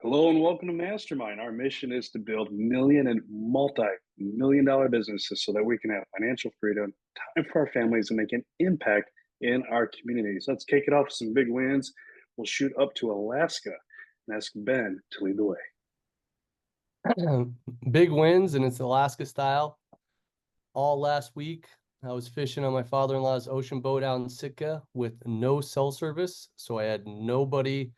Hello and welcome to Mastermind. Our mission is to build million and multi-million dollar businesses so that we can have financial freedom, time for our families, and make an impact in our communities. Let's kick it off with some big wins. We'll shoot up to Alaska and ask Ben to lead the way. Big wins, and it's Alaska style. All last week, I was fishing on my father-in-law's ocean boat out in Sitka with no cell service. So I had nobody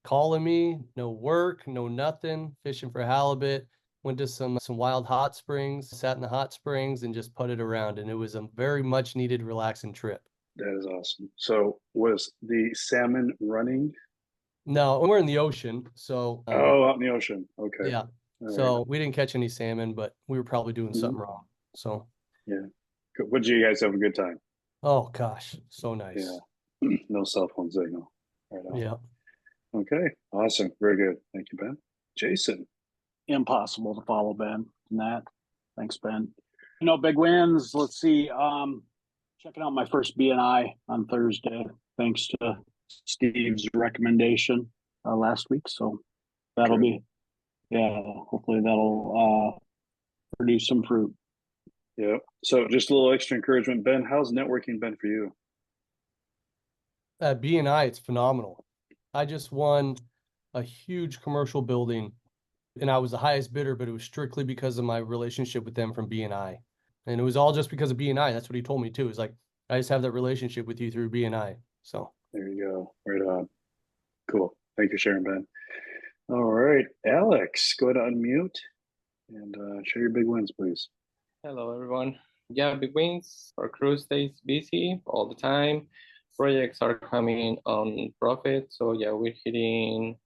calling me, no work, no nothing, fishing for halibut. Went to some wild hot springs, sat in the hot springs and just putted around. And it was a very much needed relaxing trip. That is awesome. So was the salmon running? No, we're in the ocean. So Out in the ocean. Okay. yeah. All So right. we didn't catch any salmon, but we were probably doing something Mhm. wrong. So, Yeah. Good. What did you guys have a good time? oh gosh, so Yeah. nice. No cell phone signal. Right on. Yeah. Okay. Awesome. Very good. Thank you, Ben. Jason. Impossible to follow Ben in that. Thanks, Ben. Big wins. Let's see. Checking out my first BNI on Thursday, thanks to Steve's recommendation last week. So that'll Good. be, yeah, hopefully that'll produce some fruit. Yeah. So just a little extra encouragement, Ben. How's networking been for you? At BNI, it's phenomenal. I just won a huge commercial building and I was the highest bidder, but it was strictly because of my relationship with them from BNI. And it was all just because of BNI. That's what he told me too. It's like, I just have that relationship with you through BNI. So There you go. Right on. Cool. Thank you for sharing, Ben. All right. Alex, go ahead and unmute and share your big wins, please. Hello, everyone. Yeah, big wins. Our crew stays busy all the time. Projects are coming on profit. So yeah, we're hitting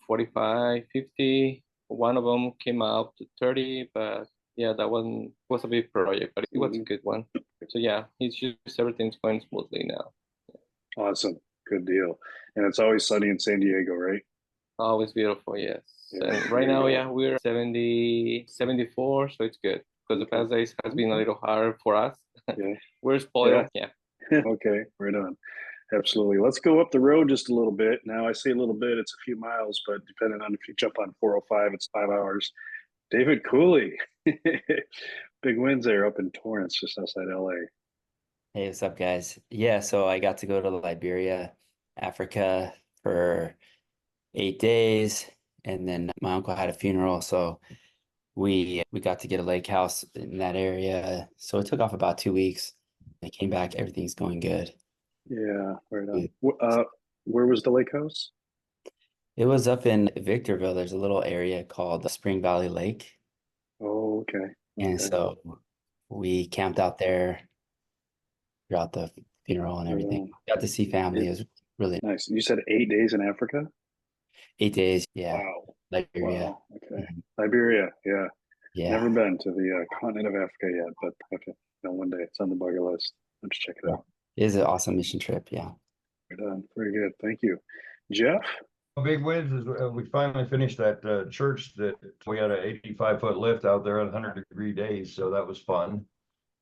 45, 50. One of them came out to 30, but yeah, that one was a big project, but it was a good one. So yeah, it's just everything's going smoothly now. Awesome. Good deal. And it's always sunny in San Diego, right? Always beautiful, yes. Yeah, And right now, yeah, we're 70, 74, so it's good because the past days has been a little hard for us. Yeah. We're spoiled. Yeah. Okay. Right on. Absolutely. Let's go up the road just a little bit. Now, I say a little bit, it's a few miles, but depending on if you jump on 405, it's 5 hours. David Cooley. Big wins there up in Torrance, just outside LA. Hey, what's up, guys? Yeah, so I got to go to Liberia, Africa for 8 days, and then my uncle had a funeral, so we got to get a lake house in that area. So it took off about 2 weeks. I came back, everything's going good. Yeah, right on. Where was the lake house? It was up in Victorville. There's a little area called Spring Valley Lake, Oh, okay. and Okay. so we camped out there throughout the funeral and Right everything. on. Got to see family. It was really Nice. You said 8 days in Africa? 8 days. Yeah, Wow. Liberia. Wow. Okay. Mhm. Liberia. Yeah. Never Yeah. been to the continent of Africa yet, but okay. One day it's on the bucket list. Let's check it Yeah. out. It is an awesome mission trip. Yeah. Right on. Very good. Thank you. Jeff? Big wins is we finally finished that church that we had an 85-foot lift out there on 100-degree days, so that was fun.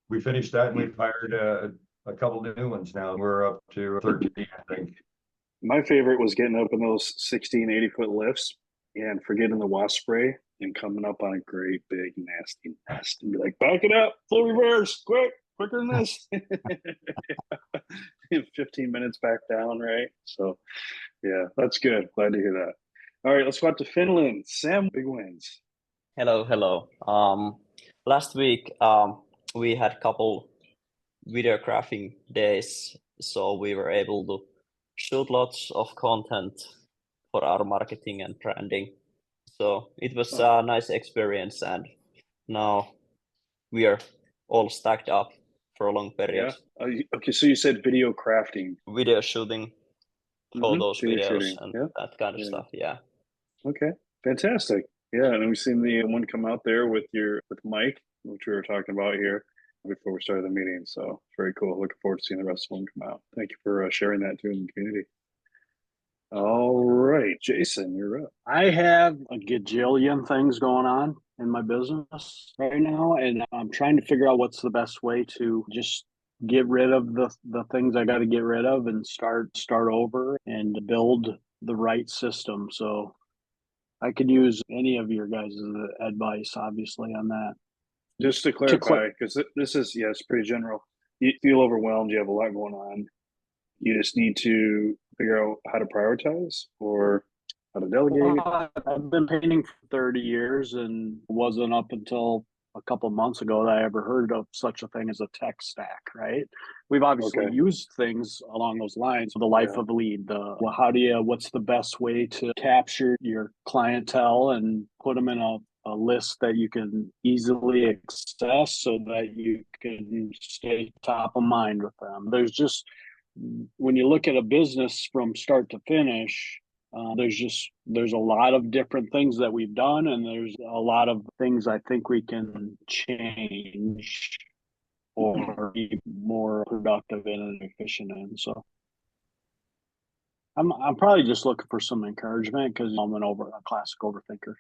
We finished that and we've hired a couple new ones now. We're up to 13, I think. My favorite was getting up in those 16, 80-foot lifts and forgetting the wasp spray and coming up on a great big nasty nest and be like, back it up, full reverse, quicker than this. 15 minutes back down, right? So, yeah, that's good. Glad to hear that. All right, let's go out to Finland. Sam, big wins. Hello, hello. Last week, we had a couple videographing days, so we were able to shoot lots of content for our marketing and branding. So it was a nice experience, and now we are all stacked up for a long period. Yeah. Okay, so you said video crafting. Video shooting, photos, Video videos, shooting. and Yeah. that kind of Yeah. stuff. Yeah. Okay, fantastic. Yeah, and we've seen the one come out there with Mike, which we were talking about here before we started the meeting. So very cool. Looking forward to seeing the rest of them come out. Thank you for sharing that too in the community. All right, Jason, you're up. I have a gajillion things going on in my business right now, and I'm trying to figure out what's the best way to just get rid of the things I got to get rid of and start over and build the right system. So I could use any of your guys' advice, obviously, on that. Just to clarify, because this is, it's pretty general. You feel overwhelmed, you have a lot going on. You just need to figure out how to prioritize or how to delegate. I've been painting for 30 years, and it wasn't up until a couple of months ago that I ever heard of such a thing as a tech stack, right? We've obviously used things along those lines, the life of a lead, what's the best way to capture your clientele and put them in a list that you can easily access so that you can stay top of mind with them. When you look at a business from start to finish, there's a lot of different things that we've done, and there's a lot of things I think we can change or be more productive in and efficient in. So I'm probably just looking for some encouragement because I'm a classic overthinker.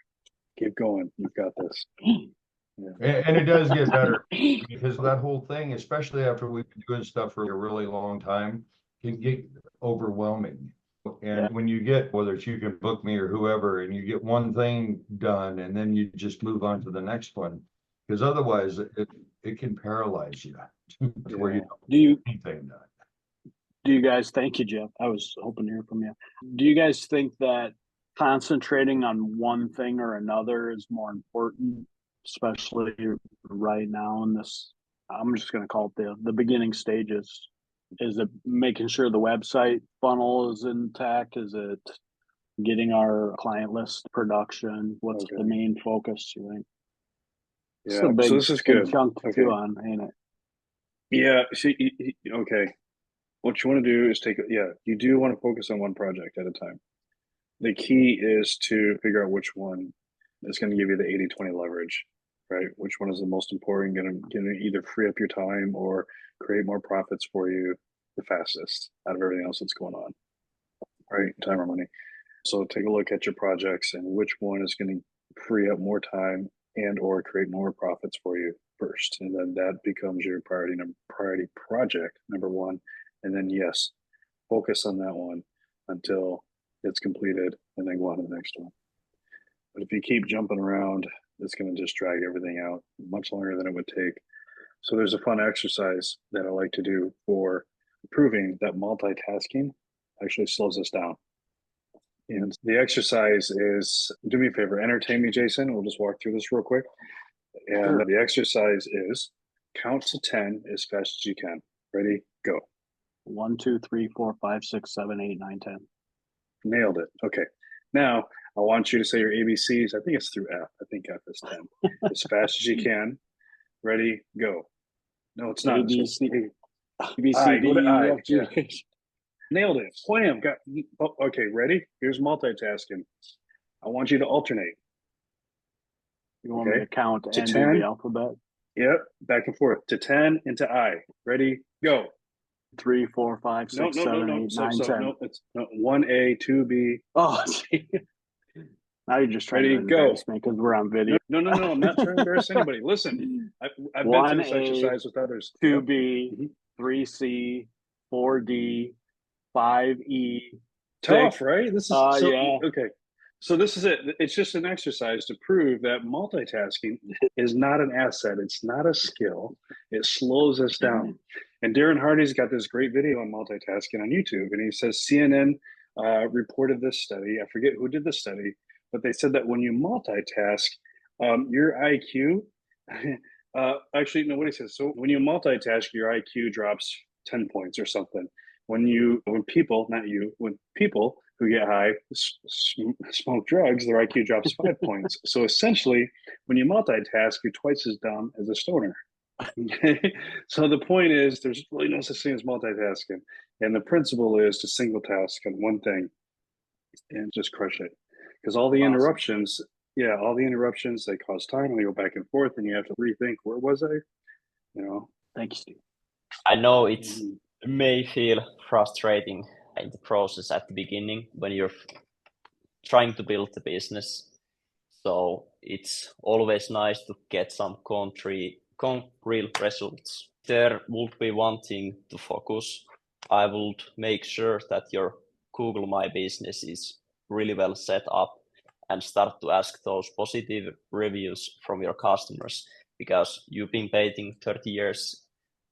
Keep going. You've got this. And it does get better because that whole thing, especially after we've been doing stuff for a really long time, can get overwhelming. And when you get, whether it's You Can Book Me or whoever, and you get one thing done and then you just move on to the next one, because otherwise it can paralyze you to where you don't get anything done. Do you guys, thank you, Jeff. I was hoping to hear from you. Do you guys think that concentrating on one thing or another is more important, especially right now in this, I'm just going to call it the beginning stages? Is it making sure the website funnel is intact? Is it getting our client list production? What's the main focus, you think? Yeah, so this is good. Chunk to chew on, ain't it? Yeah, okay. What you want to do is you do want to focus on one project at a time. The key is to figure out which one is going to give you the 80-20 leverage, right? Which one is the most important, going to either free up your time or create more profits for you the fastest out of everything else that's going on, right? Time or money. So take a look at your projects and which one is going to free up more time and or create more profits for you first. And then that becomes your priority project, number one. And then focus on that one until it's completed and then go on to the next one. But if you keep jumping around, it's going to just drag everything out much longer than it would take. So there's a fun exercise that I like to do for proving that multitasking actually slows us down. And the exercise is, do me a favor, entertain me, Jason. We'll just walk through this real quick. And the exercise is count to 10 as fast as you can. Ready, go. 1, 2, 3, 4, 5, 6, 7, 8, 9, 10. Nailed it. Okay. Now I want you to say your ABCs. I think it's through F. I think F is 10. As fast as you can. Ready, go. No, it's not. A, B, C, D, E, F, G, H. Nailed it. Wham. Okay, ready? Here's multitasking. I want you to alternate. You want me to count to and 10? Do the alphabet? Yep. Back and forth. To 10 into I. Ready, go. 3, 4, 5, 6, 7, 8, 9, 10. No, it's 1A, 2B. Oh, gee. Now you're just trying to embarrass me because we're on video. No. I'm not trying to embarrass anybody. Listen, I've been through this exercise with others. 2B, 3C, 4D, 5E. Tough, right? This is okay. So this is it. It's just an exercise to prove that multitasking is not an asset. It's not a skill. It slows us down. And Darren Hardy's got this great video on multitasking on YouTube, and he says CNN reported this study. I forget who did the study, but they said that when you multitask, your IQ, actually, no, what he says. So when you multitask, your IQ drops 10 points or something. When people who get high smoke drugs, their IQ drops 5 points. So essentially, when you multitask, you're twice as dumb as a stoner. So the point is, there's really no such thing as multitasking. And the principle is to single task on one thing and just crush it. Because all the interruptions, they cause time and they go back and forth and you have to rethink, where was I? Thank you, Steve. I know it may feel frustrating in the process at the beginning when you're trying to build the business. So it's always nice to get some concrete results. There would be one thing to focus. I would make sure that your Google My Business is really well set up and start to ask those positive reviews from your customers, because you've been painting 30 years.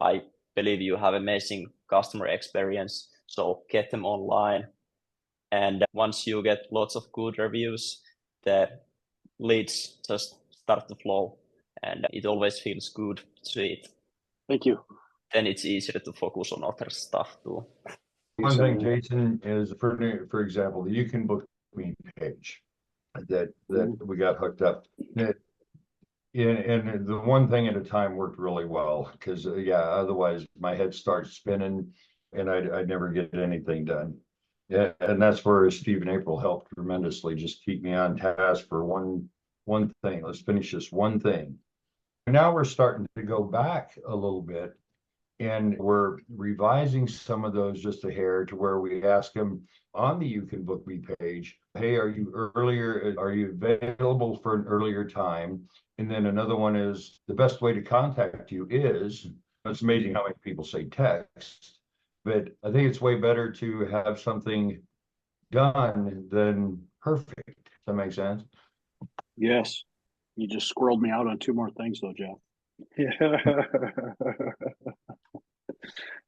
I believe you have amazing customer experience, so get them online. And once you get lots of good reviews, the leads just start to flow, and it always feels good to see it. Thank you. Then it's easier to focus on other stuff too. One thing, Jason, is for example, the You Can Book Me page that we got hooked up. And the one thing at a time worked really well, because otherwise my head starts spinning and I'd never get anything done. Yeah, and that's where Steve and April helped tremendously. Just keep me on task for one thing. Let's finish this one thing. Now we're starting to go back a little bit, and we're revising some of those just a hair to where we ask them on the You Can Book Me page, hey, are you available for an earlier time? And then another one is, the best way to contact you is, it's amazing how many people say text, but I think it's way better to have something done than perfect. Does that make sense? Yes. You just squirreled me out on 2 more things though, Jeff. Yeah.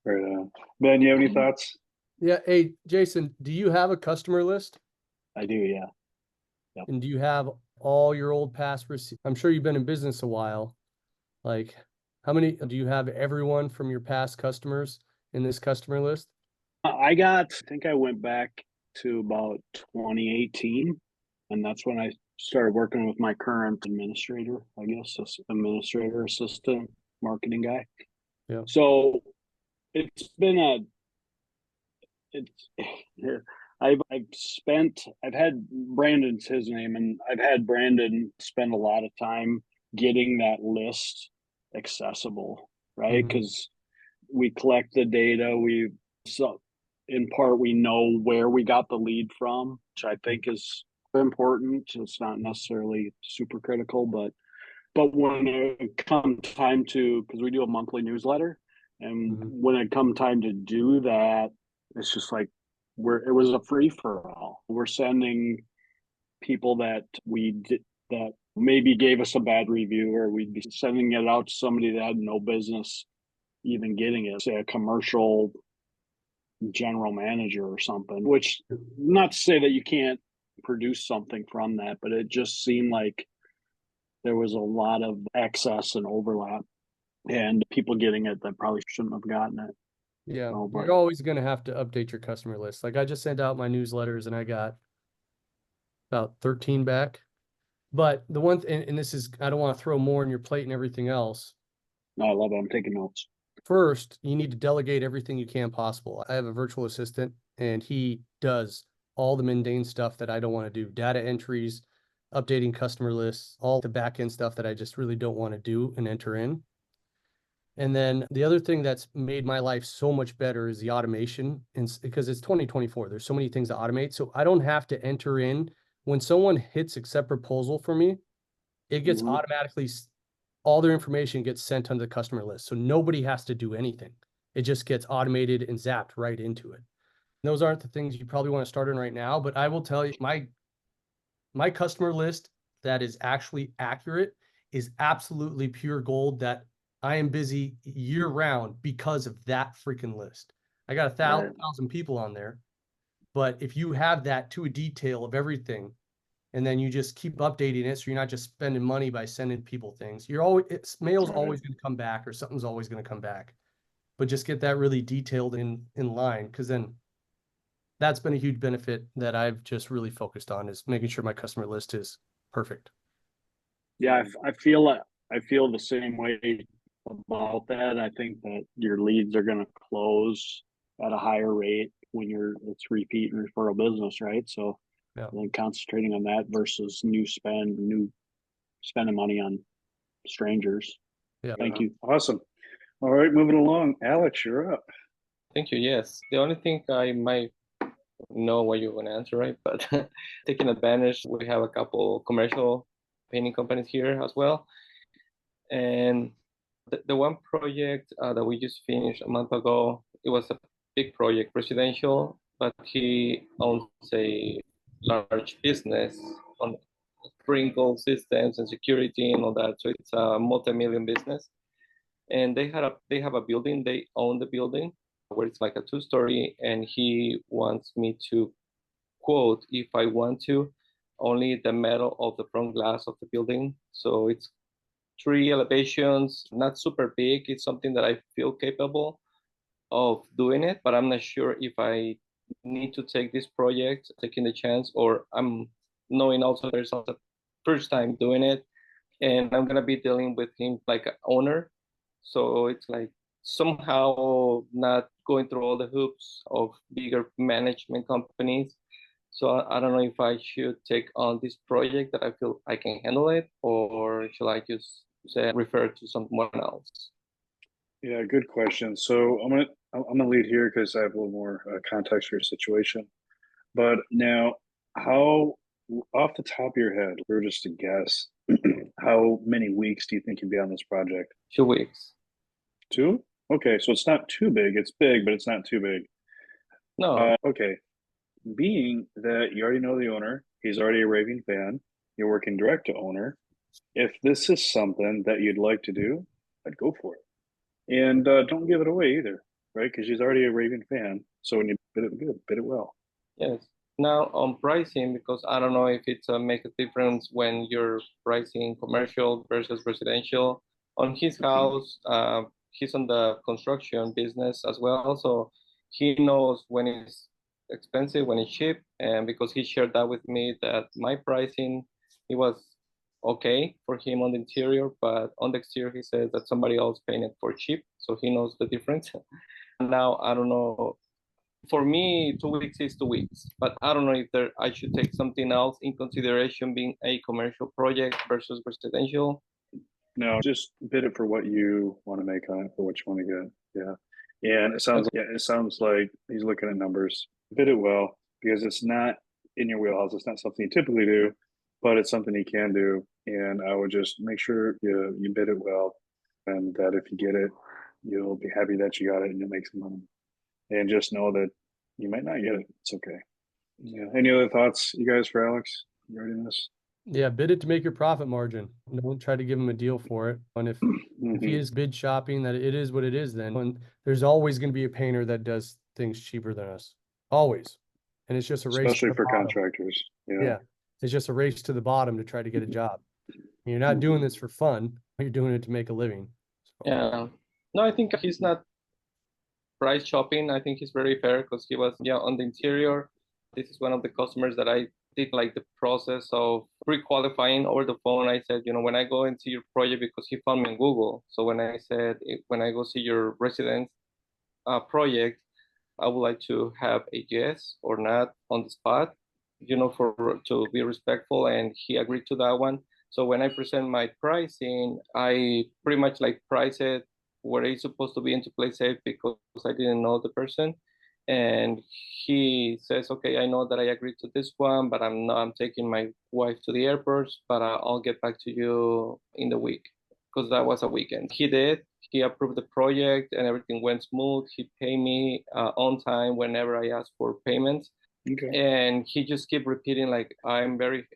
Right on. Ben, you have any thoughts? Yeah. Hey, Jason, do you have a customer list? I do, yeah. Yep. And do you have all your old past receipts? I'm sure you've been in business a while. Like, how many do you have? Everyone from your past customers in this customer list? I think I went back to about 2018, and that's when I started working with my current administrator, I guess, administrator, assistant, marketing guy. Yeah. So I've had Brandon's his name, and I've had Brandon spend a lot of time getting that list accessible, right? Because we collect the data, so in part we know where we got the lead from, which I think is important. It's not necessarily super critical, but when it come time to, because we do a monthly newsletter, and when it come time to do that, it's just like it was a free for all. We're sending people that that maybe gave us a bad review, or we'd be sending it out to somebody that had no business even getting it, say a commercial general manager or something, which, not to say that you can't produce something from that, but it just seemed like there was a lot of excess and overlap, and people getting it that probably shouldn't have gotten it. Yeah, you're always going to have to update your customer list. Like, I just sent out my newsletters and I got about 13 back. But the one and this is, I don't want to throw more on your plate and everything else. No, I love it. I'm taking notes. First, you need to delegate everything you can possible. I have a virtual assistant, and he does all the mundane stuff that I don't want to do. Data entries, updating customer lists, all the back end stuff that I just really don't want to do and enter in. And then the other thing that's made my life so much better is the automation. And because it's 2024, there's so many things to automate. So I don't have to enter in. When someone hits accept proposal for me, it gets automatically, all their information gets sent onto the customer list. So nobody has to do anything. It just gets automated and zapped right into it. And those aren't the things you probably want to start in right now, but I will tell you, my customer list that is actually accurate is absolutely pure gold, that I am busy year round because of that freaking list. I got 1,000 people on there, but if you have that to a detail of everything, and then you just keep updating it, so you're not just spending money by sending people things, mail's always going to come back, or something's always going to come back. But just get that really detailed in line, because then that's been a huge benefit that I've just really focused on, is making sure my customer list is perfect. Yeah, I feel the same way about that. I think that your leads are going to close at a higher rate when it's repeat and referral business, right? So I think concentrating on that versus spending money on strangers. Yeah. Thank you. Awesome. All right, moving along. Alex, you're up. Thank you. Yes. The only thing I might know what you're going to answer, right? But taking advantage, we have a couple commercial painting companies here as well. And the one project that we just finished a month ago, it was a big project, residential, but he owns a large business on sprinkle systems and security and all that. So it's a multi-million business. And they have a building, they own the building where it's like a 2-story, and he wants me to quote, if I want to, only the metal of the front glass of the building. So it's 3 elevations, not super big. It's something that I feel capable of doing it, but I'm not sure if I need to take this project, taking the chance, or I'm knowing also there's also first time doing it, and I'm gonna be dealing with him like an owner. So it's like somehow not going through all the hoops of bigger management companies. So I don't know if I should take on this project that I feel I can handle it, or should I just say refer to someone else? Yeah, good question. So I'm gonna lead here because I have a little more context for your situation. But now, how off the top of your head, or just a guess, how many weeks do you think you'd be on this project? 2 weeks. 2? Okay, so it's not too big. It's big, but it's not too big. No. Okay. Being that you already know the owner, he's already a raving fan, you're working direct to owner. If this is something that you'd like to do, I'd go for it. And don't give it away either, right? Because she's already a raving fan. So when you bid it good, bid it well. Yes. Now on pricing, because I don't know if it's make a difference when you're pricing commercial versus residential. On his house, he's on the construction business as well, so he knows when it's expensive, when it's cheap, and because he shared that with me, that my pricing, it was okay for him on the interior, but on the exterior, he says that somebody else painted for cheap, so he knows the difference. Now, I don't know. For me, 2 weeks is 2 weeks, but I don't know if I should take something else in consideration, being a commercial project versus residential. No, just bid it for what you want to make on it, for what you want to get. Yeah. And it sounds like he's looking at numbers. Bid it well, because it's not in your wheelhouse. It's not something you typically do, but it's something you can do. And I would just make sure you bid it well, and that if you get it, you'll be happy that you got it and you'll make some money. And just know that you might not get it. It's okay. Yeah. Any other thoughts, you guys, for Alex? You ready in this? Yeah, bid it to make your profit margin. Don't try to give him a deal for it. And if he is bid shopping, that it is what it is then. And there's always going to be a painter that does things cheaper than us. Always. And it's just a race. Especially for contractors. Yeah. It's just a race to the bottom to try to get a job. And you're not doing this for fun. You're doing it to make a living. So. Yeah. No, I think he's not price shopping. I think he's very fair, because he was on the interior. This is one of the customers that I did like the process of pre-qualifying over the phone. I said, when I go into your project, because he found me on Google. So when I said, when I go see your residence project, I would like to have a yes or not on the spot, to be respectful. And he agreed to that one. So when I present my pricing, I pretty much like price it where it's supposed to be, into play safe, because I didn't know the person. And he says, okay, I know that I agreed to this one, but I'm taking my wife to the airport, but I'll get back to you in the week, because that was a weekend. He did. He approved the project and everything went smooth. He paid me on time whenever I asked for payment. Okay. And he just kept repeating, like, I'm very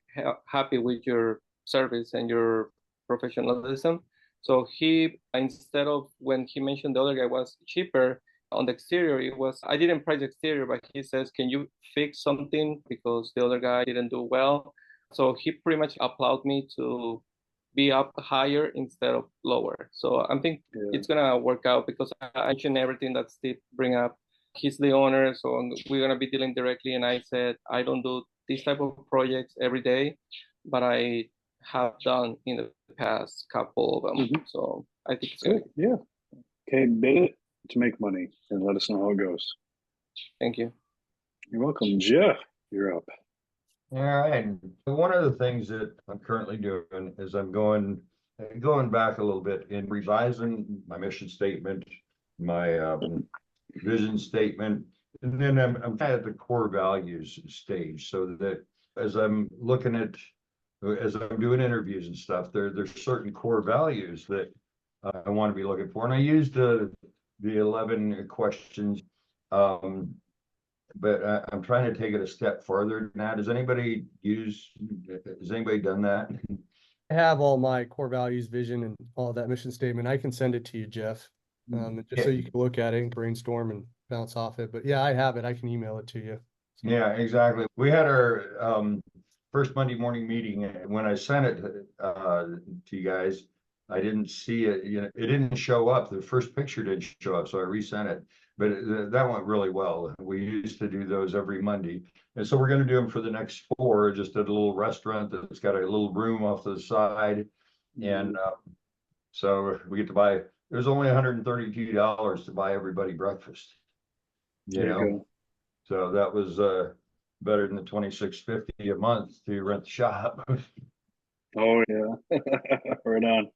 happy with your service and your professionalism. So he, instead of, when he mentioned the other guy was cheaper on the exterior, I didn't price the exterior, but he says, can you fix something, because the other guy didn't do well. So he pretty much applauded me to be up higher instead of lower. So I think it's gonna work out, because I mentioned everything that Steve bring up. He's the owner, so we're gonna be dealing directly. And I said, I don't do this type of projects every day, but I have done in the past couple of them. So I think it's good. Yeah. Okay, bid it to make money and let us know how it goes. Thank you. You're welcome. Jeff, you're up. All right. One of the things that I'm currently doing is I'm going back a little bit in revising my mission statement, my vision statement, and then I'm at the core values stage, so that as I'm doing interviews and stuff, there's certain core values that I want to be looking for. And I used the 11 questions but I'm trying to take it a step further now. Has anybody done that? I have all my core values, vision, and all that mission statement. I can send it to you, Jeff, just so you can look at it and brainstorm and bounce off it. But yeah, I have it. I can email it to you. So. Yeah, exactly. We had our first Monday morning meeting, and when I sent it to you guys, I didn't see it. It didn't show up. The first picture didn't show up, so I resent it. But that went really well. We used to do those every Monday, and so we're going to do them for the next 4, just at a little restaurant that's got a little room off to the side, and so we get to buy. There's only $132 to buy everybody breakfast. You know. So that was better than the $26.50 a month to rent the shop. Oh yeah, right on.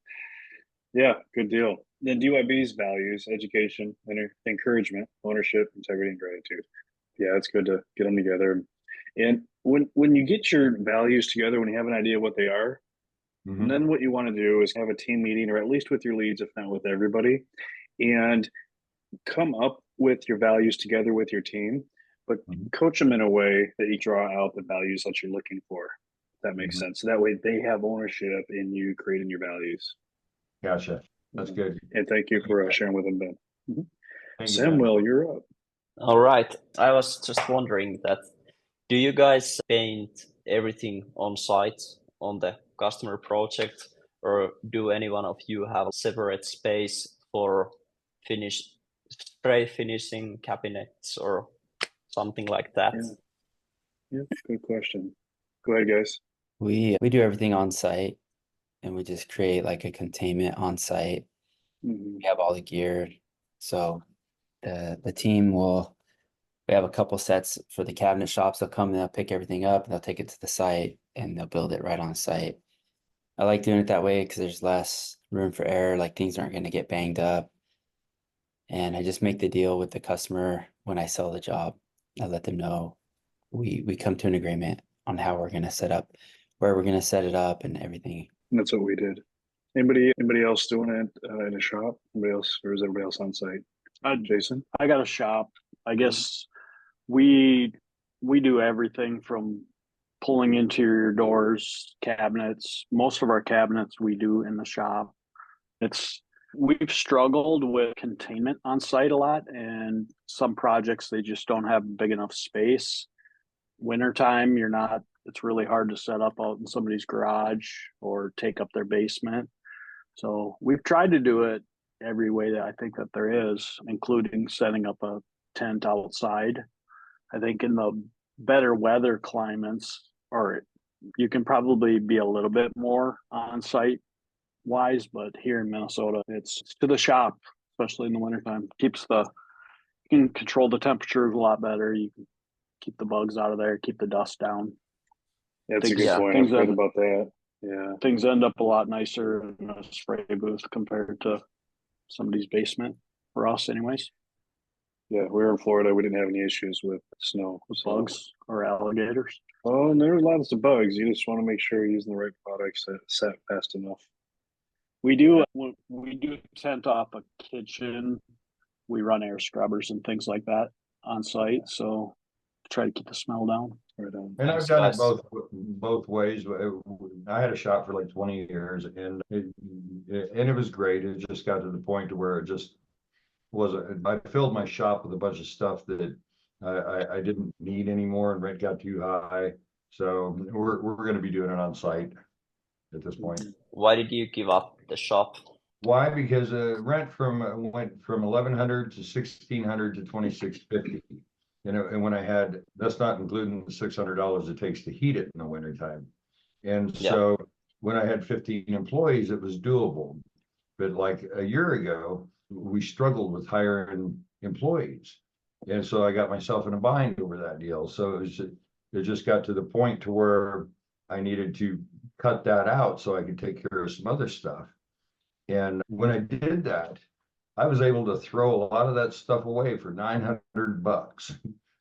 Yeah, good deal. Then DYB's values: education, encouragement, ownership, integrity, and gratitude. Yeah, it's good to get them together. And when you get your values together, when you have an idea of what they are, and then what you want to do is have a team meeting, or at least with your leads, if not with everybody, and come up with your values together with your team, but coach them in a way that you draw out the values that you're looking for. If that makes sense. So that way they have ownership in you creating your values. Gotcha. That's good. And thank you for sharing with them, Ben. Samuel, you're up. All right. I was just wondering that, do you guys paint everything on site on the customer project, or do any one of you have a separate space for spray finishing cabinets or something like that? Yeah, good question. Go ahead, guys. We do everything on site, and we just create like a containment on site. We have all the gear, so the team we have a couple sets for the cabinet shops. They'll come and they'll pick everything up and they'll take it to the site and they'll build it right on site. I like doing it that way because there's less room for error, like things aren't going to get banged up. And I just make the deal with the customer when I sell the job. I let them know we come to an agreement on how we're going to set up, where we're going to set it up and everything. And that's what we did. Anybody else doing it in a shop? Anybody else, or is everybody else on site? Jason? I got a shop. I guess we do everything from pulling interior doors, cabinets. Most of our cabinets we do in the shop. We've struggled with containment on site a lot, and some projects they just don't have big enough space. Wintertime, it's really hard to set up out in somebody's garage or take up their basement. So we've tried to do it every way that I think that there is, including setting up a tent outside. I think in the better weather climates, or you can probably be a little bit more on site wise, but here in Minnesota, it's to the shop, especially in the wintertime. You can control the temperatures a lot better. You can keep the bugs out of there, keep the dust down. That's a good point. I've heard about that. Yeah. Things end up a lot nicer in a spray booth compared to somebody's basement, for us anyways. Yeah, we were in Florida. We didn't have any issues with snow. Bugs or alligators. Oh, and there's lots of bugs. You just want to make sure you're using the right products that set fast enough. We do tent off a kitchen. We run air scrubbers and things like that on site. So try to keep the smell down. Right on. And I've done it both ways. I had a shop for like 20 years, and it was great. It just got to the point to where it just wasn't. I filled my shop with a bunch of stuff that I didn't need anymore, and rent got too high. So we're going to be doing it on site at this point. Why did you give up the shop? Why? Because rent went from 1,100 to 1,600 to 2,650. And when that's not including the $600 it takes to heat it in the wintertime. And so when I had 15 employees, it was doable. But like a year ago, we struggled with hiring employees. And so I got myself in a bind over that deal. So it just got to the point to where I needed to cut that out so I could take care of some other stuff. And when I did that, I was able to throw a lot of that stuff away for $900.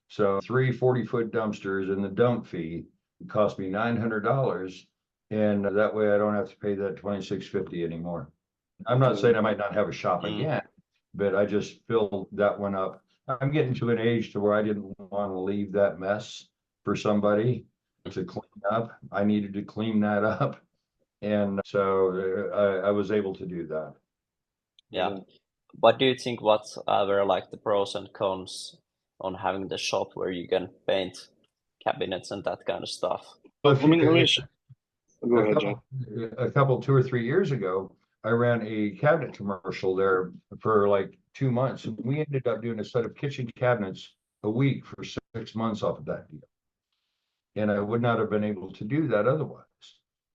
So 3 40-foot dumpsters and the dump fee cost me $900. And that way I don't have to pay that $2,650 anymore. I'm not saying I might not have a shop again, but I just filled that one up. I'm getting to an age to where I didn't want to leave that mess for somebody to clean up. I needed to clean that up. And so I was able to do that. Yeah. What do you think were like the pros and cons on having the shop where you can paint cabinets and that kind of stuff? Well, Let me go ahead, Jeff. a couple, 2 or 3 years ago, I ran a cabinet commercial there for like 2 months. And we ended up doing a set of kitchen cabinets a week for 6 months off of that deal. And I would not have been able to do that otherwise.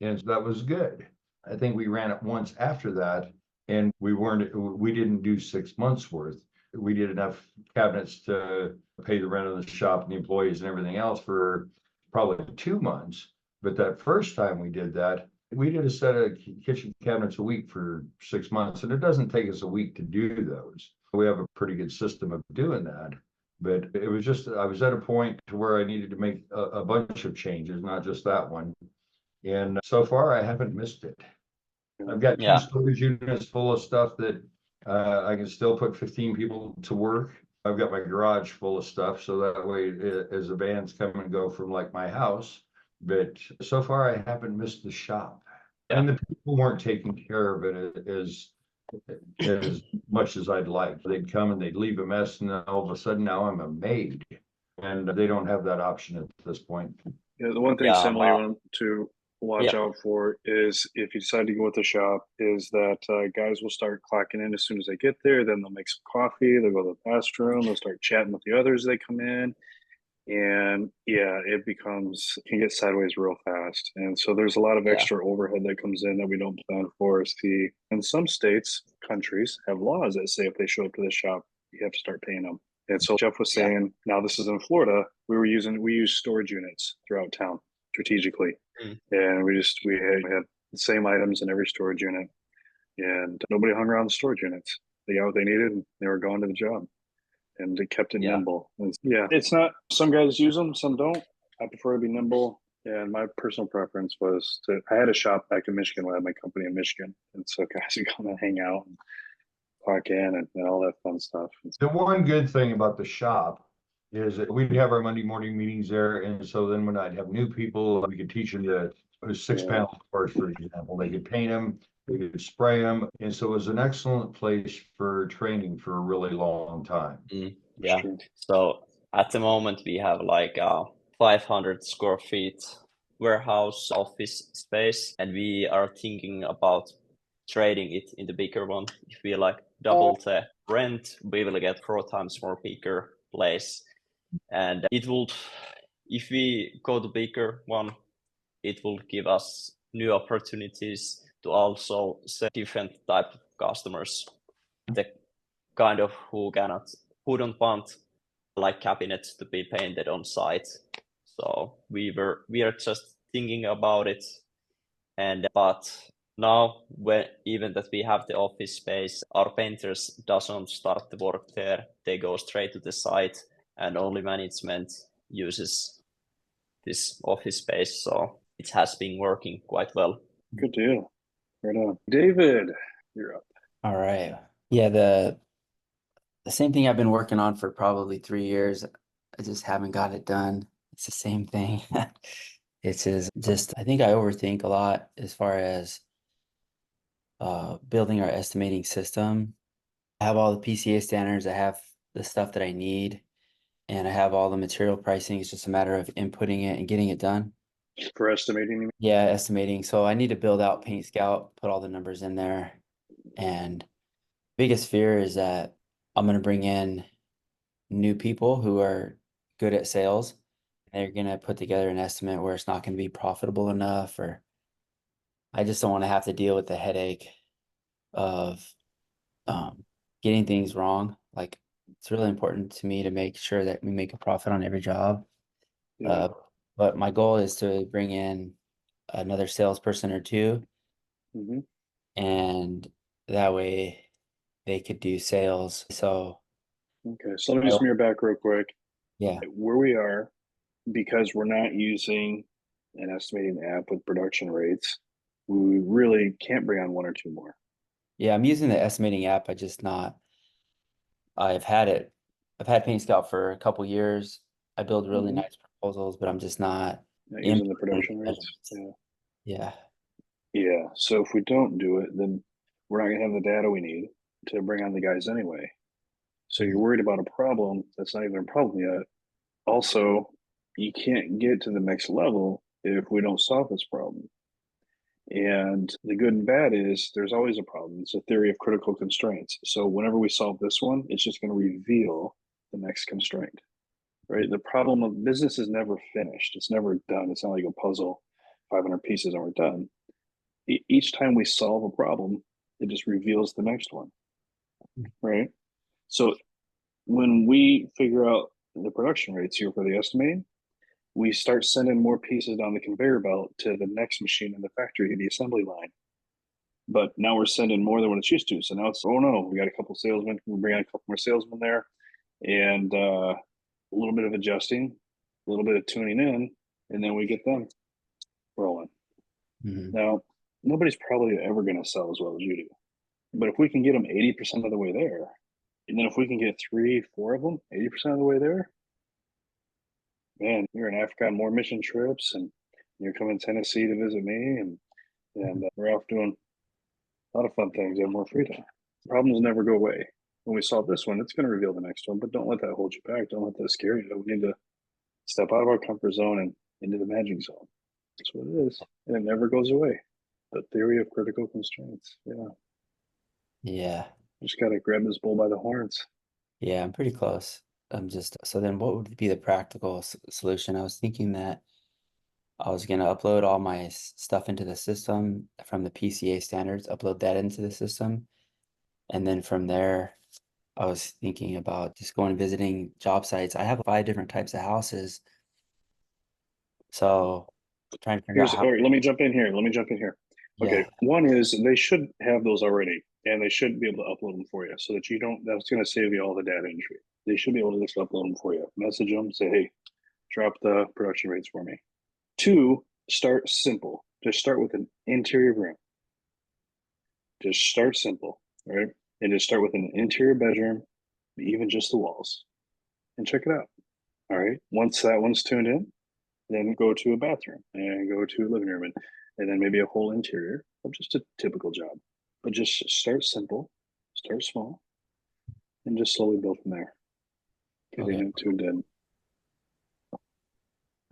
And that was good. I think we ran it once after that, and we didn't do 6 months worth. We did enough cabinets to pay the rent of the shop and the employees and everything else for probably 2 months. But that first time we did that, we did a set of kitchen cabinets a week for 6 months, and it doesn't take us a week to do those. We have a pretty good system of doing that. But it was just, I was at a point to where I needed to make a bunch of changes, not just that one. And so far, I haven't missed it. I've got two storage units full of stuff that I can still put 15 people to work. I've got my garage full of stuff, so that way, as the vans come and go from like my house. But so far, I haven't missed the shop. And the people weren't taking care of it as much as I'd like. They'd come and they'd leave a mess, and then all of a sudden now I'm a maid, and they don't have that option at this point. Yeah, the one thing similar you want to watch out for is if you decide to go with the shop is that guys will start clocking in as soon as they get there. Then they'll make some coffee, they'll go to the bathroom, they'll start chatting with the others as they come in. And it can get sideways real fast. And so there's a lot of extra overhead that comes in that we don't plan for. And some states, countries have laws that say if they show up to the shop, you have to start paying them. And so Jeff was saying, now this is in Florida, we use storage units throughout town strategically. And we had the same items in every storage unit, and nobody hung around the storage units. They got what they needed and they were going to the job. And it kept it nimble. And it's not, some guys use them, some don't. I prefer to be nimble. And my personal preference was I had a shop back in Michigan when I had my company in Michigan. And so guys would come and hang out and clock in and all that fun stuff. The one good thing about the shop is that we'd have our Monday morning meetings there. And so then when I'd have new people, we could teach them the 6-panel doors, for example. They could paint them, they could spray them. And so it was an excellent place for training for a really long time. Yeah. So at the moment we have like 500 square feet warehouse office space, and we are thinking about trading it in the bigger one. If we like double the rent, we will get 4 times more bigger place. And it will, if we go to bigger one, it will give us new opportunities to also sell different type of customers, the kind of who don't want like cabinets to be painted on site. So we are just thinking about it, but now even that we have the office space, our painters doesn't start the work there. They go straight to the site, and only management uses this office space. So it has been working quite well. Good deal. Right on. David, you're up. All right. Yeah, the same thing I've been working on for probably 3 years. I just haven't got it done. It's the same thing. It's just I think I overthink a lot as far as building our estimating system. I have all the PCA standards. I have the stuff that I need, and I have all the material pricing. It's just a matter of inputting it and getting it done. For estimating? Yeah, estimating. So I need to build out Paint Scout, put all the numbers in there. And biggest fear is that I'm going to bring in new people who are good at sales. They're going to put together an estimate where it's not going to be profitable enough, or I just don't want to have to deal with the headache of getting things wrong. Like, it's really important to me to make sure that we make a profit on every job. But my goal is to bring in another salesperson or two, and that way they could do sales. So okay, so let me just mirror back real quick. Yeah, where we are, because we're not using an estimating app with production rates, we really can't bring on 1 or 2 more. Yeah, I'm using the estimating app. I've had it I've had Paint Scout for a couple years. I build really Mhm. nice proposals, but I'm just not Not in using the production rates. measurements. Yeah. Yeah. Yeah. So if we don't do it, then we're not gonna have the data we need to bring on the guys anyway. So you're worried about a problem that's not even a problem yet. Also, you can't get to the next level if we don't solve this problem. And the good and bad is there's always a problem. It's a theory of critical constraints. So whenever we solve this one, it's just going to reveal the next constraint, right? The problem of business is never finished. It's never done. It's not like a puzzle, 500 pieces and we're done. Each time we solve a problem, it just reveals the next one, right? So when we figure out the production rates here for the estimating, we start sending more pieces down the conveyor belt to the next machine in the factory, the assembly line. But now we're sending more than what it's used to. So now it's, oh no, we got a couple salesmen. We bring on a couple more salesmen there, and a little bit of adjusting, a little bit of tuning in, and then we get them rolling. Mhm. Now, nobody's probably ever going to sell as well as you do. But if we can get them 80% of the way there, and then if we can get 3, 4 of them 80% of the way there, man, you're in Africa on more mission trips, and you're coming to Tennessee to visit me, and we're off doing a lot of fun things. You have more free time. Problems never go away. When we solve this one, it's going to reveal the next one, but don't let that hold you back. Don't let that scare you. We need to step out of our comfort zone and into the magic zone. That's what it is. And it never goes away. The theory of critical constraints. Yeah. Yeah. Just got to grab this bull by the horns. Yeah, I'm pretty close. So then what would be the practical solution? I was thinking that I was going to upload all my stuff into the system from the PCA standards, upload that into the system. And then from there, I was thinking about just going and visiting job sites. I have 5 different types of houses. So trying to figure out how, All right, let me jump in here. Okay. yeah, One is they should have those already, and they should be able to upload them for you so that you don't, that's going to save you all the data entry. They should be able to just upload them for you. Message them, say, hey, drop the production rates for me. 2, start simple. Just start with an interior room. Just start simple, right? And just start with an interior bedroom, even just the walls, and check it out. All right. Once that one's tuned in, then go to a bathroom and go to a living room, and then maybe a whole interior of just a typical job. But just start simple, start small, and just slowly build from there. Getting okay, it tuned in.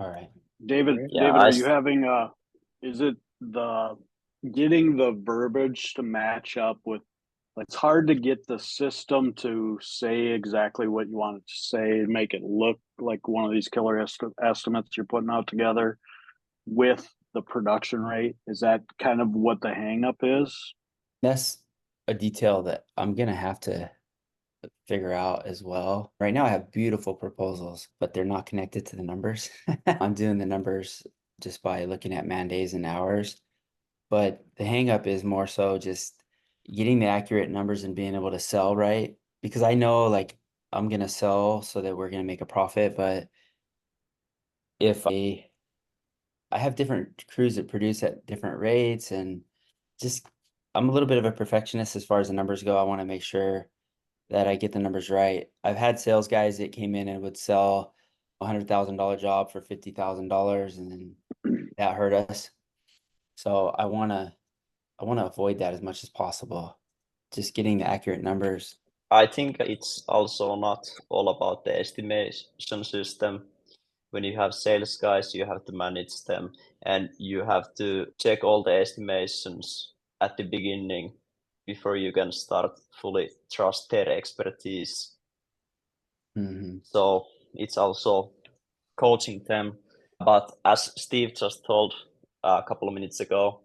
all right. David, Right. Yeah, David, are you having is it the getting the verbiage to match up with, it's hard to get the system to say exactly what you want it to say and make it look like one of these killer estimates you're putting out together with the production rate. Is that kind of what the hang up is? That's a detail that I'm gonna have to figure out as well. Right now I have beautiful proposals, but they're not connected to the numbers. I'm doing the numbers just by looking at man days and hours. But the hang up is more so just getting the accurate numbers and being able to sell right. Because I know like I'm gonna sell so that we're gonna make a profit, but if I have different crews that produce at different rates and just I'm a little bit of a perfectionist as far as the numbers go. I want to make sure that I get the numbers right. I've had sales guys that came in and would sell $100,000 job for $50,000 and then that hurt us. So I want to avoid that as much as possible. Just getting the accurate numbers. I think it's also not all about the estimation system. When you have sales guys, you have to manage them and you have to check all the estimations at the beginning before you can start fully trust their expertise. So it's also coaching them. But as Steve just told a couple of minutes ago,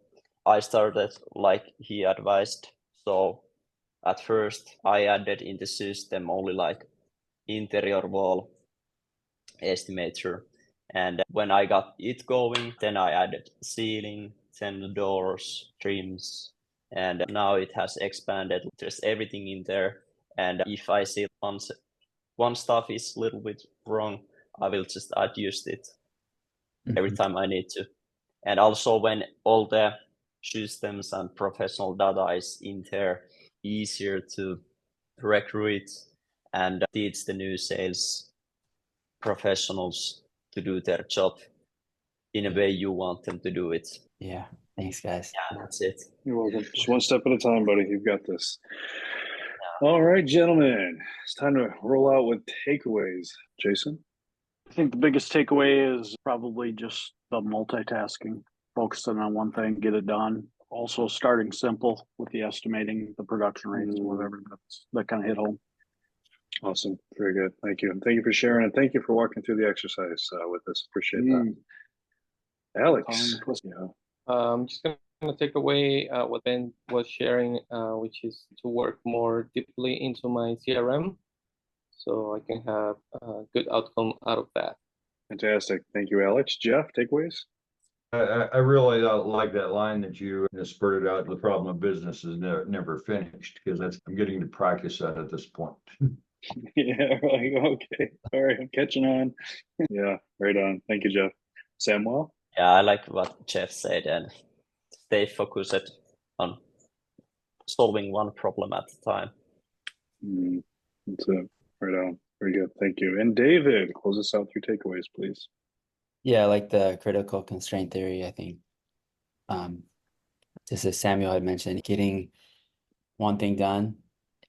I started like he advised. So at first I added in the system only like interior wall estimator. And when I got it going, then I added ceiling, then doors, trims, and now it has expanded. There's everything in there. And if I see one stuff is a little bit wrong, I will just adjust it every time I need to. And also when all the systems and professional data is in there, easier to recruit and teach the new sales professionals to do their job in a way you want them to do it. Yeah. Thanks, guys. Yeah, that's it. You're welcome. Just one step at a time, buddy. You've got this. All right, gentlemen. It's time to roll out with takeaways. Jason? I think the biggest takeaway is probably just the multitasking, focusing on one thing, get it done. Also starting simple with the estimating, the production rates, whatever. That kind of hit home. Awesome. Very good. Thank you. And thank you for sharing, and thank you for walking through the exercise with us. Appreciate that. Alex? Yeah. I'm just gonna take away what Ben was sharing, which is to work more deeply into my CRM, so I can have a good outcome out of that. Fantastic. Thank you, Alex. Jeff, takeaways? I really like that line that you spurted out. The problem of business is never finished, because I'm getting to practice that at this point. Yeah, right. Okay. All right. I'm catching on. Yeah, right on. Thank you, Jeff. Samuel? Yeah, I like what Jeff said, and stay focused on solving one problem at a time. That's it. Right on. Very good. Thank you. And David, close us out through takeaways, please. Yeah, I like the critical constraint theory. I think just as Samuel had mentioned, getting one thing done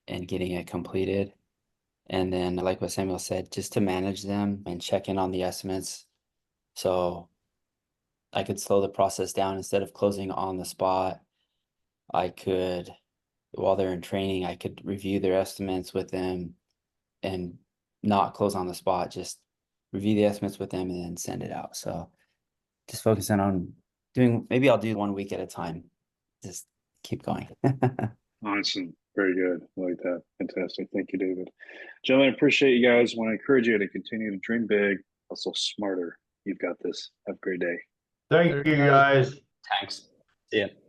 and getting it completed. And then like what Samuel said, just to manage them and check in on the estimates. So I could slow the process down. Instead of closing on the spot, I could, while they're in training, I could review their estimates with them and not close on the spot, just review the estimates with them and then send it out. So just focusing on maybe I'll do 1 week at a time. Just keep going. Awesome. Very good. I like that. Fantastic. Thank you, David. Gentlemen, I appreciate you guys. I want to encourage you to continue to dream big, hustle smarter. You've got this. Have a great day. Thank you, guys. Thanks. See ya.